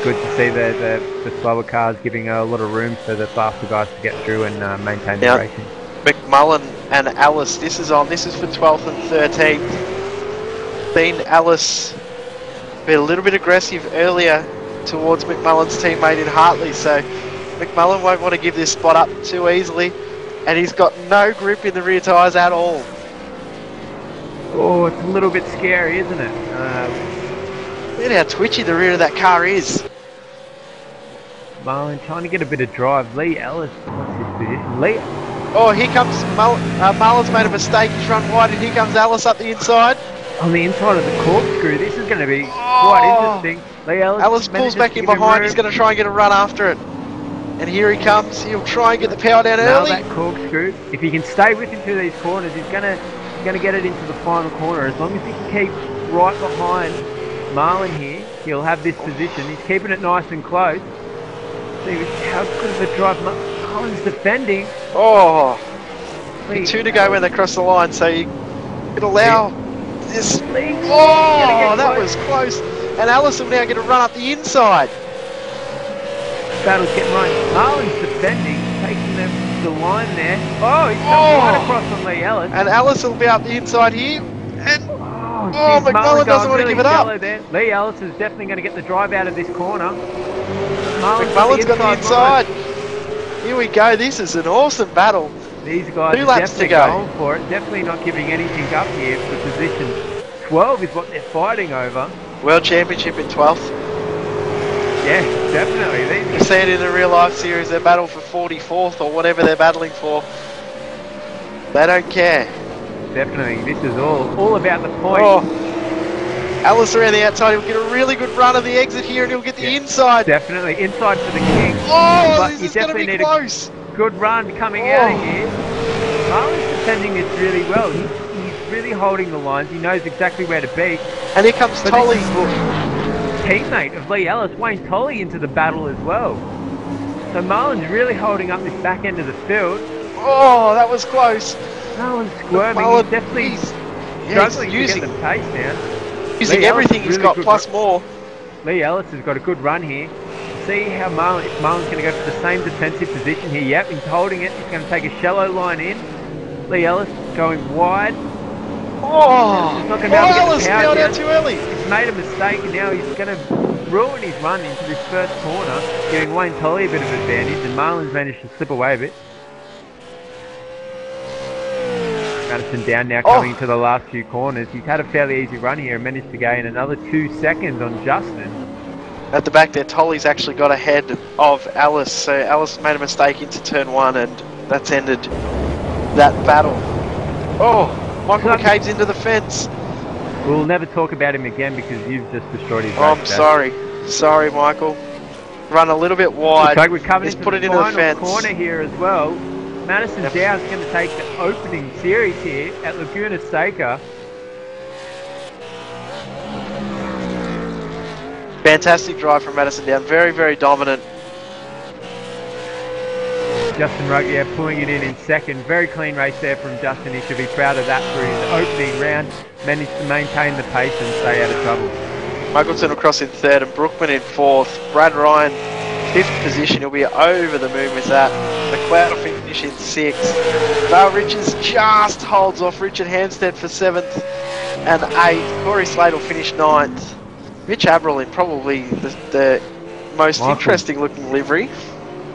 Good to see the slower cars giving a lot of room for the faster guys to get through and maintain the racing. McMullen and Alice, this is for 12th and 13th. Seen Alice be a little bit aggressive earlier towards McMullen's teammate in Hartley, so McMullen won't want to give this spot up too easily, and he's got no grip in the rear tyres at all. Oh, it's a little bit scary, isn't it? Look at how twitchy the rear of that car is. Marlon trying to get a bit of drive. Lee Ellis, what's his position? Lee. Oh, here comes Marlon's made a mistake. He's run wide, and here comes Alice up the inside. On the inside of the corkscrew, this is going to be quite interesting. Lee Alice pulls back in behind. He's going to try and get a run after it. And here he comes. He'll try and get the power down early. Now that corkscrew, if he can stay with him through these corners, he's going to get it into the final corner. As long as he can keep right behind Marlon here, he'll have this position. He's keeping it nice and close. See how good of a drive Marlon's defending. Oh, 2 to go when they cross the line, so you can allow this. Oh, that was close. And Alice will now get a run up the inside. Battle's getting right. Marlon's defending, taking the line there. Oh, he's come right across on Lee Ellis. And Alice will be up the inside here. And McMullen doesn't want to give it up. There. Lee Ellis is definitely going to get the drive out of this corner. McMullen's got the inside. Here we go. This is an awesome battle. These guys 2 are laps definitely to go. going for it. Definitely not giving anything up here for position 12 is what they're fighting over. World Championship in 12th. Yeah. Definitely. You see it in the real life series, they battle for 44th or whatever they're battling for. They don't care. Definitely. This is all about the point. Oh. Alice around the outside, he'll get a really good run of the exit here and he'll get the inside. Definitely. Inside for the king. Oh, but this you is going to be definitely close. need a good run coming out of here. Marlon's defending this really well. He's really holding the lines. He knows exactly where to be. And here comes Tolley. Teammate of Lee Ellis, Wayne Tolley, into the battle as well. So Marlon's really holding up this back end of the field. Oh, that was close. Marlon's squirming. He's definitely struggling to get the pace now. Using everything he's got plus more. Lee Ellis has got a good run here. See how Marlon's going to go for the same defensive position here. Yep, he's holding it. He's going to take a shallow line in. Lee Ellis going wide. Oh, he's not going to be able to get Ellis the power down too early. He's made a mistake and now he's going to ruin his run into this first corner, giving Wayne Tolley a bit of advantage, and Marlon's managed to slip away a bit. Madison down now, coming into the last few corners. He's had a fairly easy run here and managed to gain another 2 seconds on Justin. At the back there, Tolley's actually got ahead of Alice, so Alice made a mistake into turn 1 and that's ended that battle. Oh, Michael McCabe's into the fence. We'll never talk about him again because you've just destroyed his race. I'm sorry. Sorry, Michael. Run a little bit wide. We're coming He's put it into the fence. Corner here as well. Madison Dow's going to take the opening series here at Laguna Seca. Fantastic drive from Madison Down. Very, very dominant. Justin Ruggier pulling it in second. Very clean race there from Justin. He should be proud of that for his opening round. Managed to maintain the pace and stay out of trouble. Michelson across in 3rd and Brookman in 4th. Brad Ryan, 5th position. He'll be over the moon with that. McLeod will finish in 6th. Val Richards just holds off Richard Hampstead for 7th and 8th. Corey Slade will finish 9th. Mitch Abril in probably the most interesting looking livery.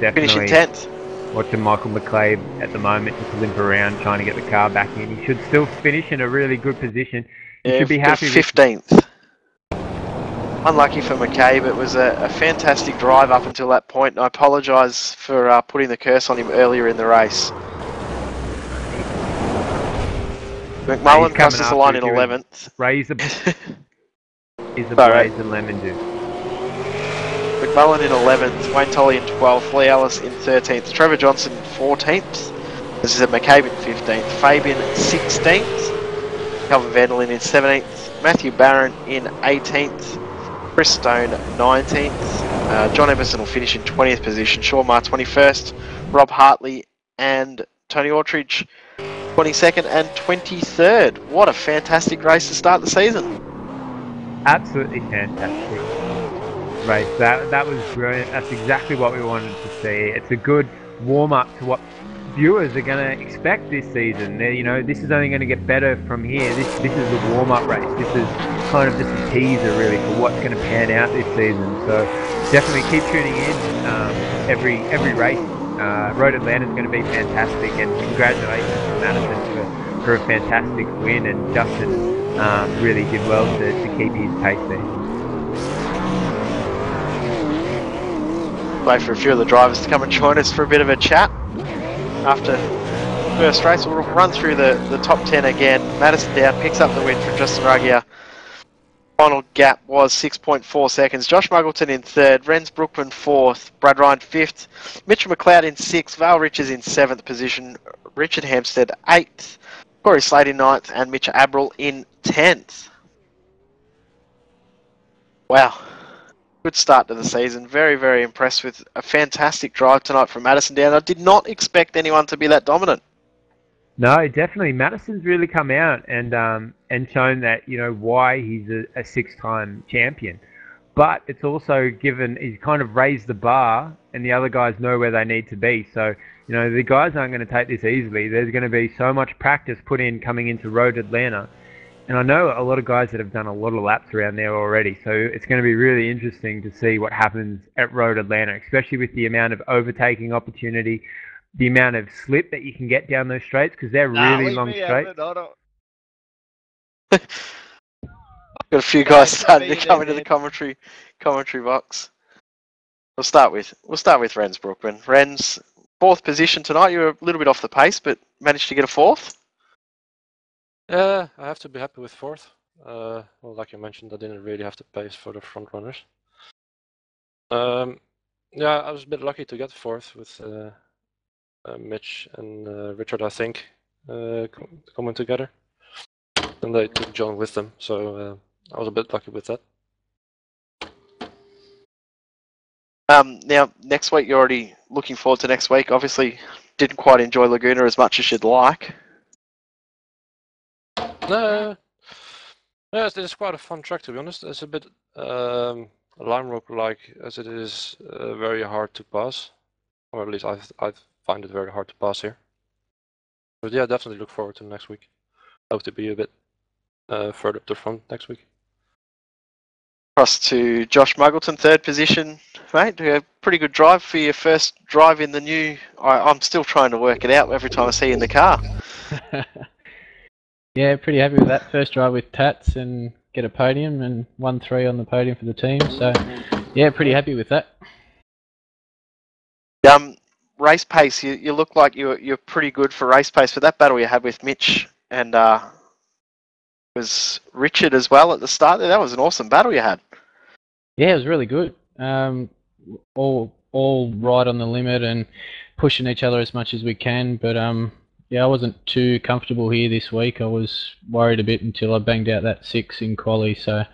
Definitely. Finishing 10th. Watching Michael McLeod at the moment just limp around trying to get the car back in. He should still finish in a really good position. He should be happy 15th. Unlucky for McCabe. It was a fantastic drive up until that point. And I apologise for putting the curse on him earlier in the race. McMullen crosses the line in 11th. Raise the Braze and lemon juice. McMullen in 11th, Wayne Tolley in 12th, Lee Ellis in 13th, Trevor Johnson in 14th, this is McCabe in 15th, Fabian 16th, Calvin Vanderlyn in 17th, Matthew Barron in 18th, Chris Stone 19th, John Emerson will finish in 20th position, Shaw Maher 21st, Rob Hartley and Tony Autridge 22nd and 23rd. What a fantastic race to start the season. Absolutely fantastic race. That was brilliant. That's exactly what we wanted to see. It's a good warm-up to what viewers are going to expect this season. This is only going to get better from here. This is the warm-up race. This is kind of just a teaser, really, for what's going to pan out this season. So definitely keep tuning in every race. Road Atlanta is going to be fantastic, and congratulations to Madison for a fantastic win. And Justin really did well to keep his pace there. Wait for a few of the drivers to come and join us for a bit of a chat after first race. We'll run through the top 10 again. Madison Down picks up the win from Justin Ruggier. Final gap was 6.4 seconds. Josh Muggleton in 3rd, Renz Brookman 4th, Brad Ryan 5th, Mitchell McLeod in 6th, Val Richards in 7th position, Richard Hampstead 8th, Corey Slade in 9th, and Mitch Abril in 10th. Wow. Good start to the season. Very, very impressed with a fantastic drive tonight from Madison Down. I did not expect anyone to be that dominant. No, definitely. Madison's really come out and shown that, why he's a 6-time champion. But it's also he's kind of raised the bar and the other guys know where they need to be. So, the guys aren't going to take this easily. There's going to be so much practice put in coming into Road Atlanta. And I know a lot of guys that have done a lot of laps around there already, so it's going to be really interesting to see what happens at Road Atlanta, especially with the amount of overtaking opportunity, the amount of slip that you can get down those straights, because they're really long straights. Got a few guys starting to come into the commentary box. We'll start with Ren's Brookman. Ren's 4th position tonight. You were a little bit off the pace, but managed to get a 4th. Yeah, I have to be happy with 4th. Well, like you mentioned, I didn't really have the pace for the front runners. Yeah, I was a bit lucky to get 4th with Mitch and Richard, I think, coming together. And they took John with them, so I was a bit lucky with that. Now, next week, you're already looking forward to next week. Obviously, didn't quite enjoy Laguna as much as you'd like. No, it's quite a fun track, to be honest. It's a bit line rope-like, as it is very hard to pass. Or at least I find it very hard to pass here. But yeah, definitely look forward to next week. Hope to be a bit further up the front next week. Across to Josh Muggleton, 3rd position, mate. A pretty good drive for your first drive in the new. I'm still trying to work it out every time I see you in the car. Yeah, pretty happy with that first drive with Tats and get a podium and 1-3 on the podium for the team. So yeah, pretty happy with that. Race pace. You look like you're pretty good for race pace. But that battle you had with Mitch and was Richard as well at the start there. That was an awesome battle you had. Yeah, it was really good. All right on the limit and pushing each other as much as we can. But yeah, I wasn't too comfortable here this week. I was worried a bit until I banged out that 6 in quali. So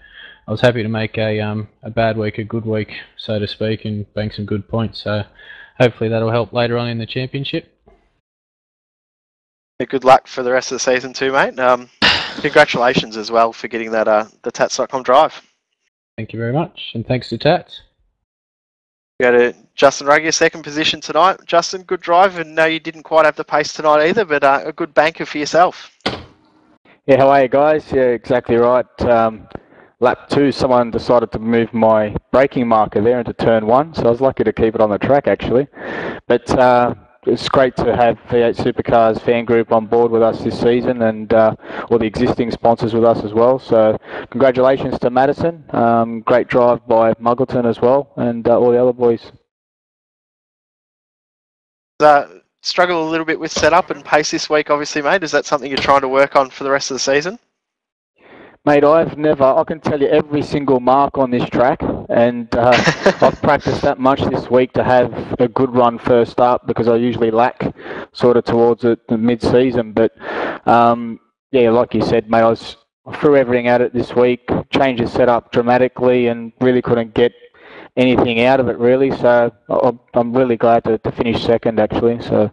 I was happy to make a bad week a good week, so to speak, and bang some good points. So hopefully that'll help later on in the championship. Good luck for the rest of the season too, mate. Congratulations as well for getting that the Tats.com drive. Thank you very much, and thanks to Tats. We go to Justin Ruggier, 2nd position tonight. Justin, good drive, and no, you didn't quite have the pace tonight either, but a good banker for yourself. Yeah, how are you guys? Yeah, exactly right. Lap 2, someone decided to move my braking marker there into turn 1, so I was lucky to keep it on the track actually. But it's great to have V8 Supercars fan group on board with us this season, and all the existing sponsors with us as well. So congratulations to Madison. Great drive by Muggleton as well, and all the other boys. Struggle a little bit with setup and pace this week, obviously, mate. Is that something you're trying to work on for the rest of the season? Mate, I can tell you every single mark on this track, and I've practiced that much this week to have a good run first up, because I usually lack sort of towards the mid-season. But yeah, like you said, mate, I threw everything at it this week, changed the setup dramatically, and really couldn't get anything out of it really. So I'm really glad to finish 2nd actually. So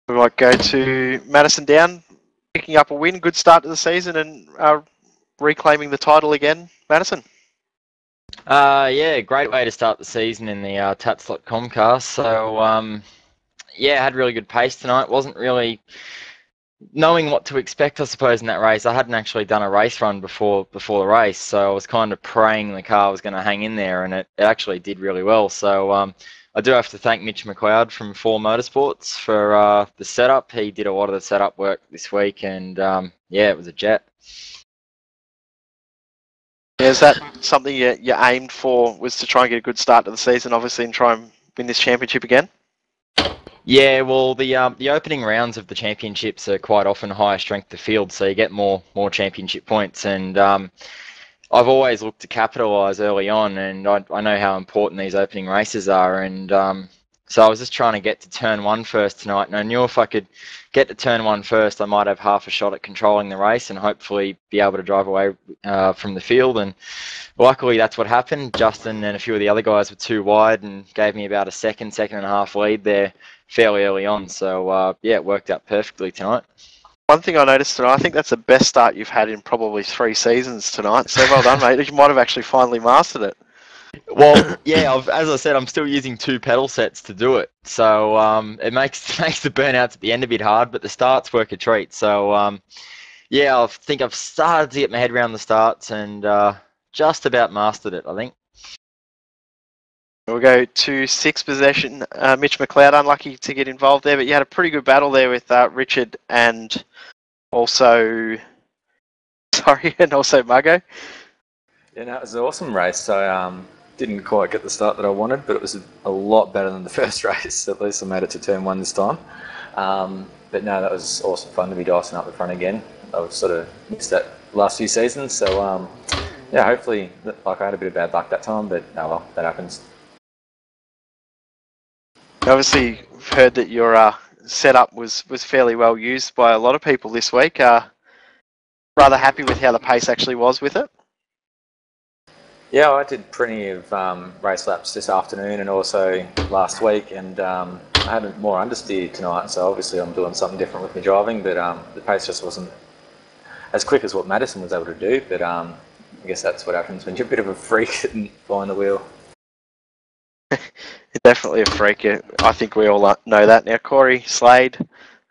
we might go to Madison Down. Picking up a win, good start to the season, and reclaiming the title again, Madison. Yeah, great way to start the season in the Tats.com car. So yeah, had really good pace tonight. Wasn't really knowing what to expect, I suppose, in that race. I hadn't actually done a race run before the race, so I was kind of praying the car was going to hang in there, and it actually did really well. So I do have to thank Mitch McLeod from 4 Motorsports for the setup. He did a lot of the setup work this week, and yeah, it was a jet. Yeah, is that something you aimed for, was to try and get a good start to the season, obviously, and try and win this championship again? Yeah, well, the opening rounds of the championships are quite often higher strength of field, so you get more championship points, and I've always looked to capitalise early on, and I know how important these opening races are, and so I was just trying to get to turn 1 first tonight, and I knew if I could get to turn 1 first, I might have half a shot at controlling the race and hopefully be able to drive away from the field, and luckily that's what happened. Justin and a few of the other guys were too wide and gave me about a second and a half lead there fairly early on, so yeah, it worked out perfectly tonight. One thing I noticed tonight, I think that's the best start you've had in probably 3 seasons tonight. So well done, mate. You might have actually finally mastered it. Well, yeah, as I said, I'm still using 2 pedal sets to do it. So it makes the burnouts at the end a bit hard, but the starts work a treat. So yeah, I think I've started to get my head around the starts and just about mastered it, I think. We'll go to 6th possession. Mitch McLeod, unlucky to get involved there, but you had a pretty good battle there with Richard and also, and also Muggo. Yeah, no, it was an awesome race. So didn't quite get the start that I wanted, but it was a lot better than the first race. At least I made it to turn 1 this time. But no, that was awesome fun to be dicing up the front again. I've sort of missed that last few seasons, so yeah, hopefully, like I had a bit of bad luck that time, but oh well, that happens. Obviously, we've heard that your setup was fairly well used by a lot of people this week. Rather happy with how the pace actually was with it. Yeah, I did plenty of race laps this afternoon and also last week, and I had more understeer tonight, so obviously I'm doing something different with my driving, but the pace just wasn't as quick as what Madison was able to do, but I guess that's what happens when you're a bit of a freak and behind the wheel. You're definitely a freak. I think we all know that now. Corey, Slade,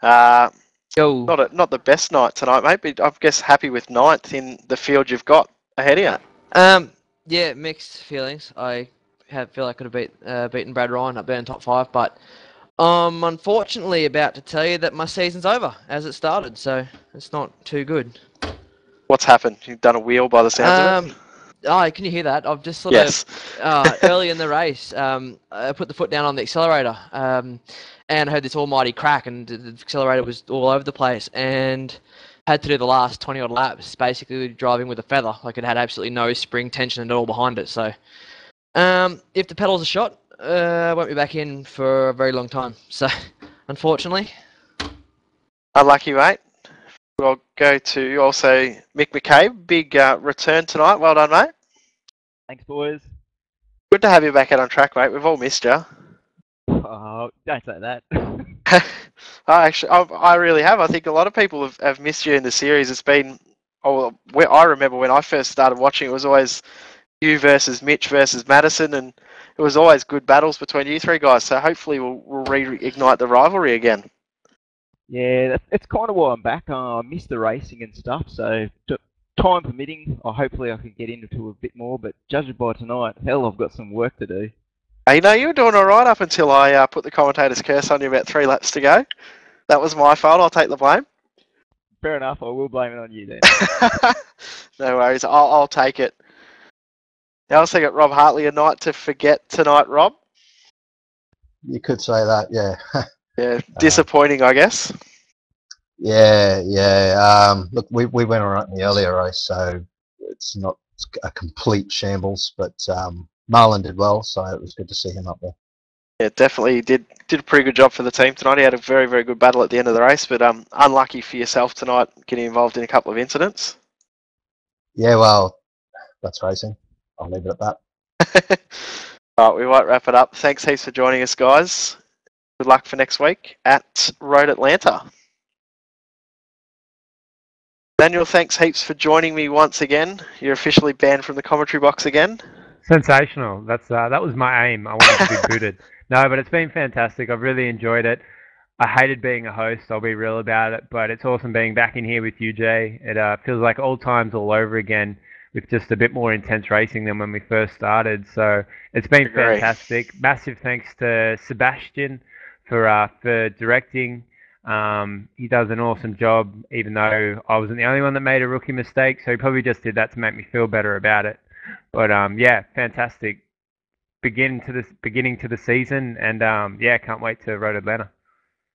not the best night tonight, mate, but I guess happy with 9th in the field you've got ahead of you. Yeah, mixed feelings. I feel I could have beaten Brad Ryan up there in top 5, but I'm unfortunately about to tell you that my season's over as it started, so it's not too good. What's happened? You've done a wheel by the sounds of it? Oh, can you hear that? I've just sort of early in the race, I put the foot down on the accelerator, and I heard this almighty crack, and the accelerator was all over the place, and had to do the last 20 odd laps, basically driving with a feather. Like, it had absolutely no spring tension at all behind it. So, if the pedals are shot, I won't be back in for a very long time. So, unfortunately. Unlucky, mate. We'll go to also Mick McCabe. Big return tonight. Well done, mate. Thanks, boys. Good to have you back out on track, mate. We've all missed you. Oh, don't say that. I really have. I think a lot of people have missed you in the series. It's been, I remember when I first started watching, it was always you versus Mitch versus Madison, and it was always good battles between you three guys. So hopefully we'll reignite the rivalry again. Yeah, it's kind of why I'm back. I missed the racing and stuff, so time permitting, hopefully I can get into a bit more, but judging by tonight, hell, I've got some work to do. Hey, no, you were doing all right up until I put the commentator's curse on you about 3 laps to go. That was my fault. I'll take the blame. Fair enough. I will blame it on you then. No worries. I'll take it. I also got Rob Hartley a night to forget tonight, Rob. You could say that, yeah. Yeah, disappointing, I guess. Yeah. Look, we went all right in the earlier race, so it's not a complete shambles, but Marlon did well, so it was good to see him up there. Yeah, definitely did a pretty good job for the team tonight. He had a very, very good battle at the end of the race, but unlucky for yourself tonight, getting involved in a couple of incidents. Yeah, well, that's racing. I'll leave it at that. All right, we might wrap it up. Thanks heaps for joining us, guys. Good luck for next week at Road Atlanta. Daniel, thanks heaps for joining me once again. You're officially banned from the commentary box again. Sensational. That was my aim. I wanted to be booted. No, but it's been fantastic. I've really enjoyed it. I hated being a host. I'll be real about it. But it's awesome being back in here with you, Jay. It feels like old times all over again, with just a bit more intense racing than when we first started. So it's been fantastic. Massive thanks to Sebastian for directing. He does an awesome job, even though I wasn't the only one that made a rookie mistake. So he probably just did that to make me feel better about it. But yeah, fantastic beginning to the season, and yeah, can't wait to Road Atlanta.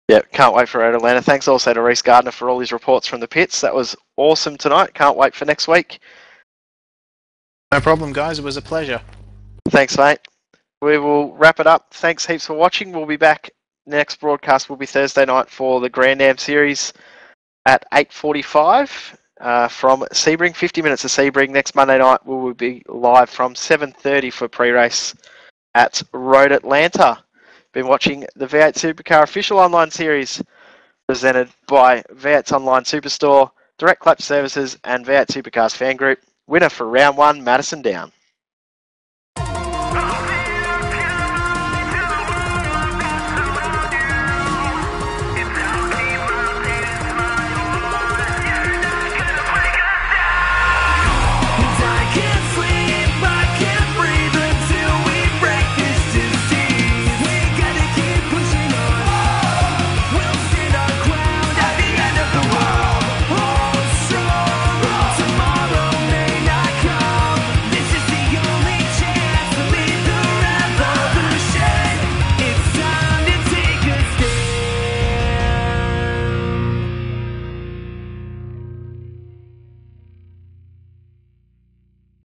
Yeah, can't wait for Road Atlanta. Thanks also to Reece Gardner for all his reports from the pits. That was awesome tonight. Can't wait for next week. No problem, guys. It was a pleasure. Thanks, mate. We will wrap it up. Thanks heaps for watching. We'll be back. Next broadcast will be Thursday night for the Grand Am Series at 8:45 from Sebring. 50 minutes of Sebring. Next Monday night we will be live from 7:30 for pre-race at Road Atlanta. Been watching the V8 Supercar official online series presented by v8sonline Superstore, Direct Clutch Services and V8 Supercars Fan Group. Winner for round 1, Madison Down.